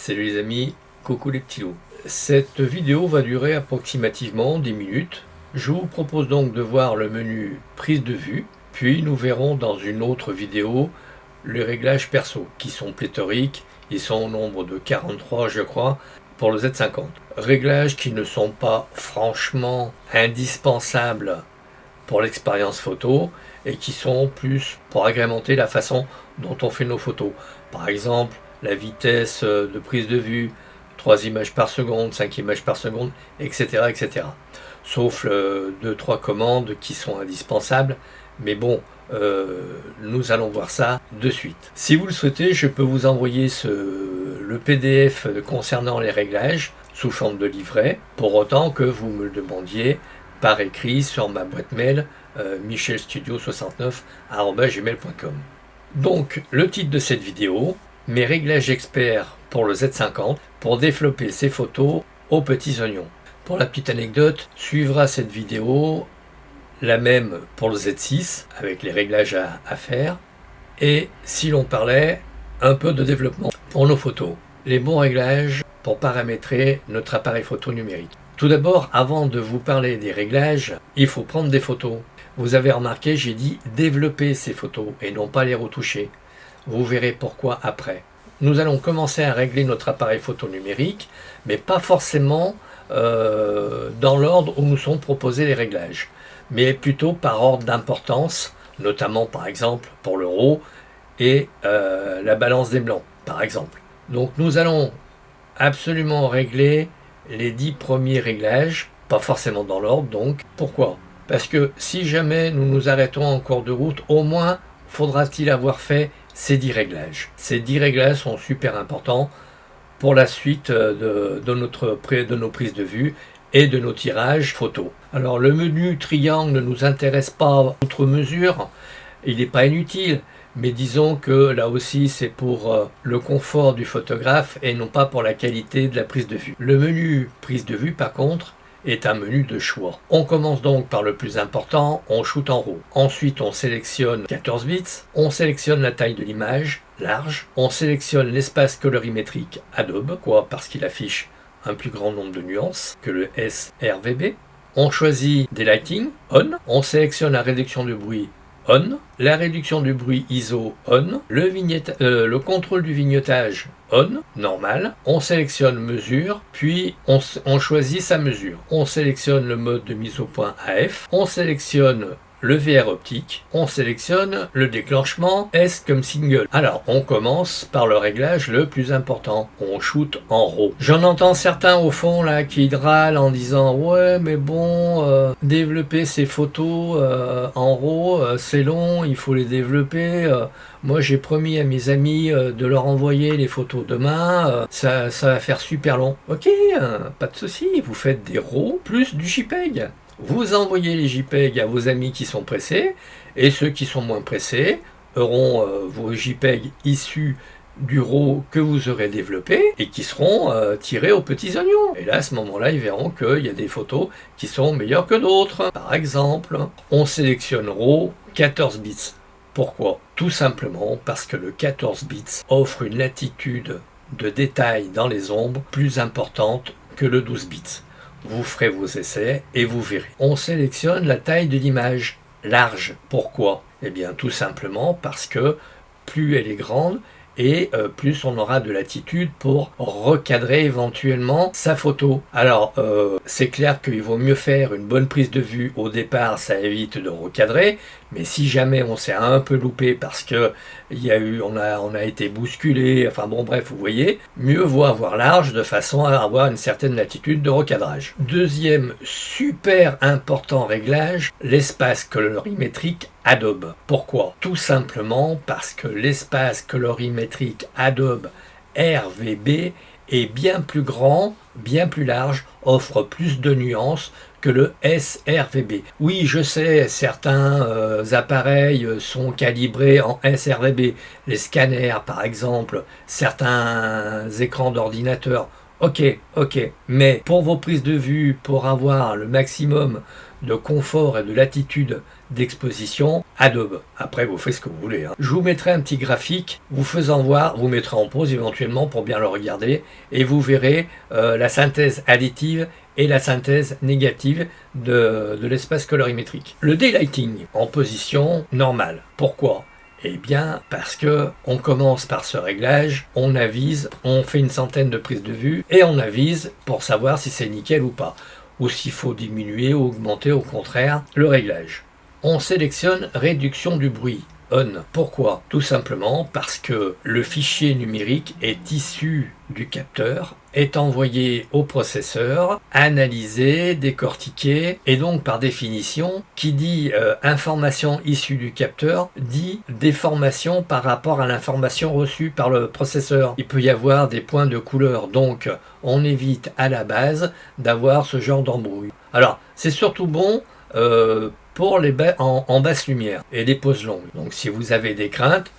Salut les amis, coucou les petits loups. Cette vidéo va durer approximativement 10 minutes. Je vous propose donc de voir le menu prise de vue, puis nous verrons dans une autre vidéo les réglages perso qui sont pléthoriques. Ils sont au nombre de 43 je crois pour le Z50. Réglages qui ne sont pas franchement indispensables pour l'expérience photo et qui sont plus pour agrémenter la façon dont on fait nos photos. Par exemple, la vitesse de prise de vue, 3 images par seconde, 5 images par seconde, etc. etc. Sauf 2-3 commandes qui sont indispensables, mais bon, nous allons voir ça de suite. Si vous le souhaitez, je peux vous envoyer le PDF concernant les réglages sous forme de livret, pour autant que vous me le demandiez par écrit sur ma boîte mail michelstudio69@gmail.com. Donc, le titre de cette vidéo, mes réglages experts pour le Z50 pour développer ces photos aux petits oignons. Pour la petite anecdote, suivra cette vidéo la même pour le Z6 avec les réglages à faire, et si l'on parlait un peu de développement pour nos photos, les bons réglages pour paramétrer notre appareil photo numérique. Tout d'abord, avant de vous parler des réglages, il faut prendre des photos. Vous avez remarqué, j'ai dit développer ces photos et non pas les retoucher. Vous verrez pourquoi après. Nous allons commencer à régler notre appareil photo numérique, mais pas forcément dans l'ordre où nous sont proposés les réglages, mais plutôt par ordre d'importance, notamment par exemple pour le RAW et la balance des blancs, par exemple. Donc nous allons absolument régler les 10 premiers réglages, pas forcément dans l'ordre donc. Pourquoi ? Parce que si jamais nous nous arrêtons en cours de route, au moins faudra-t-il avoir fait ces 10 réglages. Ces 10 réglages sont super importants pour la suite de nos prises de vue et de nos tirages photos. Alors le menu triangle ne nous intéresse pas outre mesure, il n'est pas inutile, mais disons que là aussi c'est pour le confort du photographe et non pas pour la qualité de la prise de vue. Le menu prise de vue par contre est un menu de choix. On commence donc par le plus important, on shoot en RAW. Ensuite on sélectionne 14 bits, on sélectionne la taille de l'image, large, on sélectionne l'espace colorimétrique Adobe, parce qu'il affiche un plus grand nombre de nuances que le sRGB. On choisit des lighting, on, on sélectionne la réduction de bruit, on, la réduction du bruit ISO, on, le contrôle du vignettage, on, normal, on sélectionne mesure, puis on choisit sa mesure. On sélectionne le mode de mise au point AF, on sélectionne le VR optique, on sélectionne le déclenchement S comme single. Alors on commence par le réglage le plus important, on shoot en RAW. J'en entends certains au fond là qui râlent en disant ouais mais bon, développer ces photos en RAW c'est long, il faut les développer, moi j'ai promis à mes amis de leur envoyer les photos demain, ça va faire super long. Ok, pas de souci, vous faites des RAW plus du JPEG. Vous envoyez les JPEG à vos amis qui sont pressés, et ceux qui sont moins pressés auront vos JPEG issus du RAW que vous aurez développé et qui seront tirés aux petits oignons. Et là, à ce moment-là, ils verront qu'il y a des photos qui sont meilleures que d'autres. Par exemple, on sélectionne RAW 14 bits. Pourquoi ? Tout simplement parce que le 14 bits offre une latitude de détail dans les ombres plus importante que le 12 bits. Vous ferez vos essais et vous verrez. On sélectionne la taille de l'image, large. Pourquoi ? Eh bien tout simplement parce que plus elle est grande et plus on aura de latitude pour recadrer éventuellement sa photo. Alors c'est clair qu'il vaut mieux faire une bonne prise de vue au départ, ça évite de recadrer, mais si jamais on s'est un peu loupé parce que on a été bousculé, enfin bon bref, vous voyez, mieux vaut avoir large de façon à avoir une certaine latitude de recadrage. Deuxième super important réglage, l'espace colorimétrique Adobe. Pourquoi ? Tout simplement parce que l'espace colorimétrique Adobe RGB est bien plus grand, bien plus large, offre plus de nuances que le sRGB. Oui, je sais, certains appareils sont calibrés en sRGB. Les scanners, par exemple, certains écrans d'ordinateur Ok, mais pour vos prises de vue, pour avoir le maximum de confort et de latitude d'exposition, Adobe. Après, vous faites ce que vous voulez, hein. Je vous mettrai un petit graphique vous faisant voir, vous mettrez en pause éventuellement pour bien le regarder, et vous verrez la synthèse additive et la synthèse négative de l'espace colorimétrique. Le daylighting en position normale. Pourquoi ? Eh bien, parce que on commence par ce réglage, on avise, on fait une centaine de prises de vue et on avise pour savoir si c'est nickel ou pas, ou s'il faut diminuer ou augmenter au contraire le réglage. On sélectionne réduction du bruit. On. Pourquoi ? Tout simplement parce que le fichier numérique est issu du capteur, est envoyé au processeur, analysé, décortiqué, et donc par définition, qui dit information issue du capteur, dit déformation par rapport à l'information reçue par le processeur. Il peut y avoir des points de couleur, donc on évite à la base d'avoir ce genre d'embrouille. Alors, c'est surtout bon pour les en basse lumière et les poses longues. Donc si vous avez des craintes,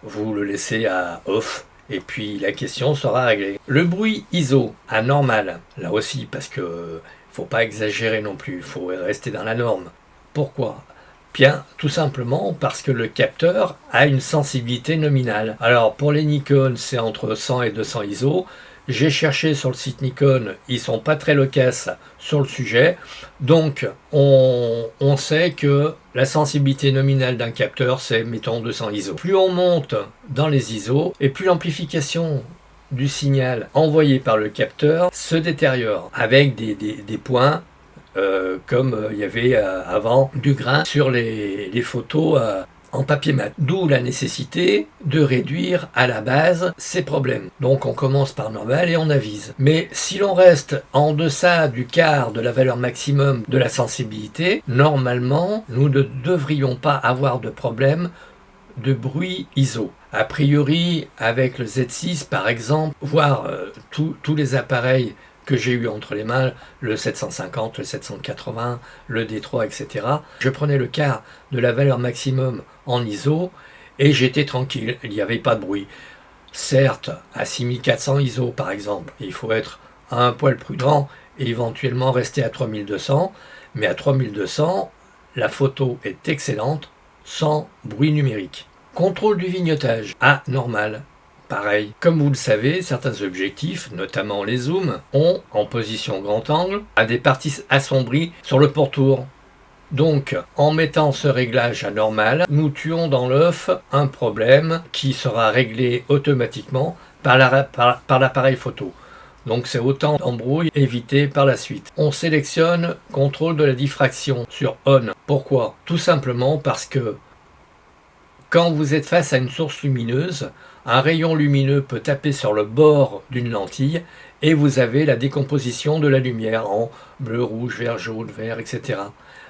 vous le laissez à off et puis la question sera réglée. Le bruit ISO à normal, là aussi parce que faut pas exagérer non plus, il faut rester dans la norme. Pourquoi ? Bien, tout simplement parce que le capteur a une sensibilité nominale. Alors pour les Nikon, c'est entre 100 et 200 ISO. J'ai cherché sur le site Nikon, ils sont pas très loquaces sur le sujet, donc on sait que la sensibilité nominale d'un capteur c'est mettons 200 ISO. Plus on monte dans les ISO et plus l'amplification du signal envoyé par le capteur se détériore avec des points comme il y avait avant du grain sur les photos en papier mat. D'où la nécessité de réduire à la base ces problèmes. Donc on commence par normal et on avise. Mais si l'on reste en deçà du quart de la valeur maximum de la sensibilité, normalement nous ne devrions pas avoir de problème de bruit ISO. A priori, avec le Z6 par exemple, voire tous les appareils que j'ai eu entre les mains, le 750, le 780, le D3, etc. Je prenais le quart de la valeur maximum en ISO et j'étais tranquille, il n'y avait pas de bruit. Certes, à 6400 ISO par exemple, il faut être un poil prudent et éventuellement rester à 3200, mais à 3200, la photo est excellente sans bruit numérique. Contrôle du vignotage, normal. Pareil, comme vous le savez, certains objectifs, notamment les zooms, ont, en position grand angle, des parties assombries sur le pourtour. Donc, en mettant ce réglage à normal, nous tuons dans l'œuf un problème qui sera réglé automatiquement par l'appareil photo. Donc c'est autant d'embrouilles évitées par la suite. On sélectionne contrôle de la diffraction sur On. Pourquoi ? Tout simplement parce que quand vous êtes face à une source lumineuse, un rayon lumineux peut taper sur le bord d'une lentille et vous avez la décomposition de la lumière en bleu, rouge, vert, jaune, vert, etc.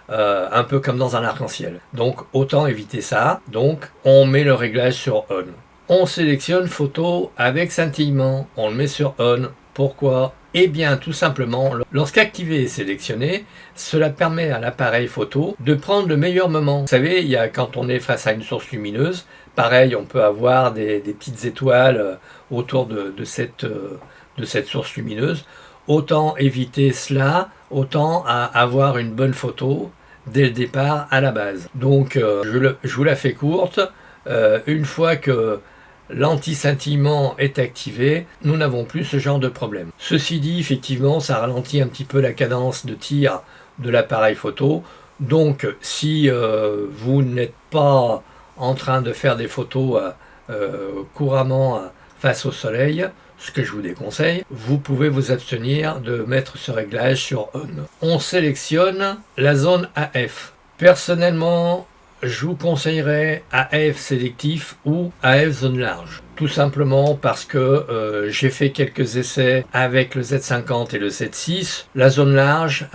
Un peu comme dans un arc-en-ciel. Donc autant éviter ça. Donc on met le réglage sur On. On sélectionne photo avec scintillement. On le met sur On. Pourquoi ? Eh bien, tout simplement, lorsqu'activé et sélectionné, cela permet à l'appareil photo de prendre le meilleur moment. Vous savez, quand on est face à une source lumineuse, pareil, on peut avoir des petites étoiles autour de cette source lumineuse. Autant éviter cela, autant avoir une bonne photo dès le départ à la base. Donc, je vous la fais courte. Une fois que l'anti-scintillement est activé, nous n'avons plus ce genre de problème. Ceci dit, effectivement, ça ralentit un petit peu la cadence de tir de l'appareil photo. Donc, si vous n'êtes pas en train de faire des photos couramment face au soleil, ce que je vous déconseille, vous pouvez vous abstenir de mettre ce réglage sur On. On sélectionne la zone AF. Personnellement, je vous conseillerais AF sélectif ou AF zone large. Tout simplement parce que j'ai fait quelques essais avec le Z50 et le Z6. La zone large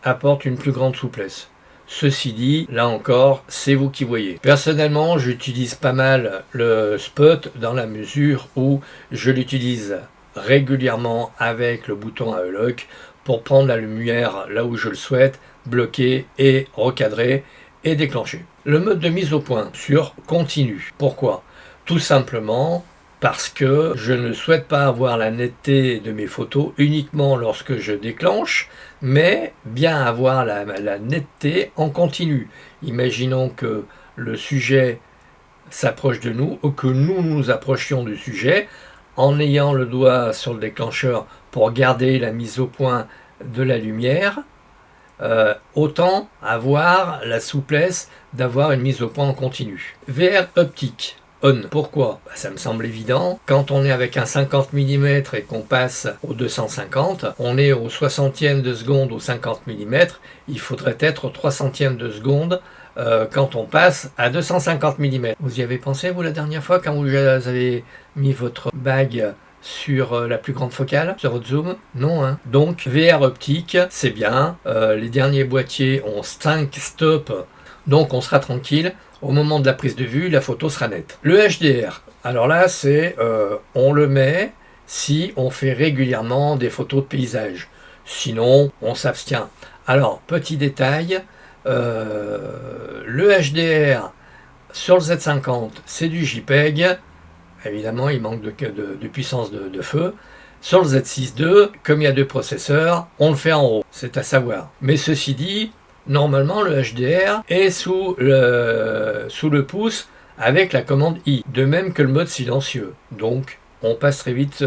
apporte une plus grande souplesse. Ceci dit, là encore, c'est vous qui voyez. Personnellement, j'utilise pas mal le spot dans la mesure où je l'utilise régulièrement avec le bouton AE-Lock pour prendre la lumière là où je le souhaite, bloquer et recadrer et déclencher. Le mode de mise au point sur continu. Pourquoi ? Tout simplement parce que je ne souhaite pas avoir la netteté de mes photos uniquement lorsque je déclenche, mais bien avoir la netteté en continu. Imaginons que le sujet s'approche de nous ou que nous nous approchions du sujet en ayant le doigt sur le déclencheur pour garder la mise au point de la lumière, autant avoir la souplesse d'avoir une mise au point en continu. VR optique. On. Pourquoi? Ça me semble évident. Quand on est avec un 50 mm et qu'on passe au 250, on est au 60e de seconde au 50 mm, il faudrait être au 300e de seconde quand on passe à 250 mm. Vous y avez pensé, vous, la dernière fois, quand vous avez mis votre bague sur la plus grande focale, sur votre zoom? Non, hein. Donc, VR optique, c'est bien. Les derniers boîtiers ont 5 stops, donc on sera tranquille. Au moment de la prise de vue, la photo sera nette. Le HDR, alors là, c'est on le met si on fait régulièrement des photos de paysage. Sinon, on s'abstient. Alors, petit détail, le HDR sur le Z50, c'est du JPEG. Évidemment, il manque de puissance de feu. Sur le Z6 II, comme il y a deux processeurs, on le fait en RAW, c'est à savoir. Mais ceci dit, normalement, le HDR est sous le pouce avec la commande I, de même que le mode silencieux. Donc, on passe très vite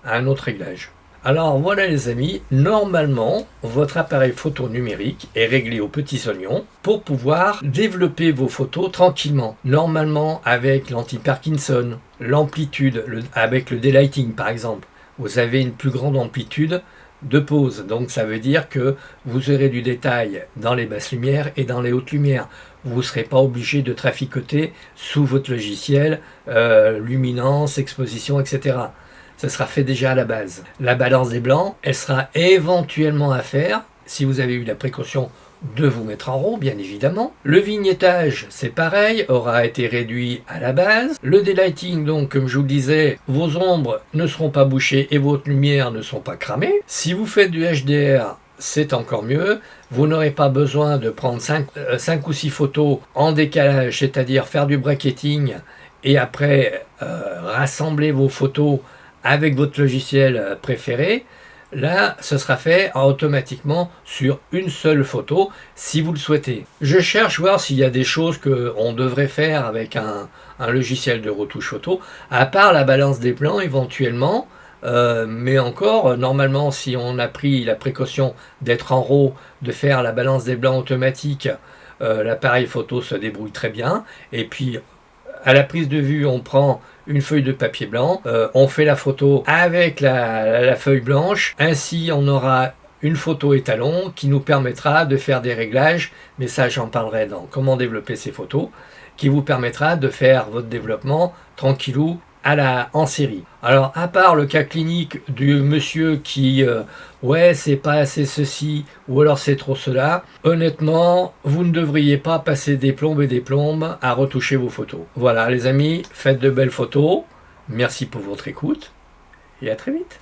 à un autre réglage. Alors voilà les amis, normalement, votre appareil photo numérique est réglé aux petits oignons pour pouvoir développer vos photos tranquillement. Normalement, avec l'anti-Parkinson, l'amplitude, avec le daylighting par exemple, vous avez une plus grande amplitude de pause. Donc ça veut dire que vous aurez du détail dans les basses lumières et dans les hautes lumières. Vous ne serez pas obligé de traficoter sous votre logiciel, luminance, exposition, etc. Ça sera fait déjà à la base. La balance des blancs, elle sera éventuellement à faire, si vous avez eu la précaution de vous mettre en RAW, bien évidemment. Le vignettage, c'est pareil, aura été réduit à la base. Le daylighting, donc, comme je vous le disais, vos ombres ne seront pas bouchées et vos lumières ne sont pas cramées. Si vous faites du HDR, c'est encore mieux. Vous n'aurez pas besoin de prendre 5 ou 6 photos en décalage, c'est-à-dire faire du bracketing et après rassembler vos photos avec votre logiciel préféré. Là, ce sera fait automatiquement sur une seule photo, si vous le souhaitez. Je cherche voir s'il y a des choses qu'on devrait faire avec un logiciel de retouche photo, à part la balance des plans éventuellement, mais encore, normalement, si on a pris la précaution d'être en RAW, de faire la balance des blancs automatique, l'appareil photo se débrouille très bien, et puis à la prise de vue, on prend une feuille de papier blanc, on fait la photo avec la feuille blanche, ainsi on aura une photo étalon qui nous permettra de faire des réglages, mais ça j'en parlerai dans comment développer ces photos, qui vous permettra de faire votre développement tranquillou en série. Alors à part le cas clinique du monsieur qui ouais c'est pas assez ceci ou alors c'est trop cela, honnêtement vous ne devriez pas passer des plombes et des plombes à retoucher vos photos. Voilà les amis, faites de belles photos, merci pour votre écoute et à très vite.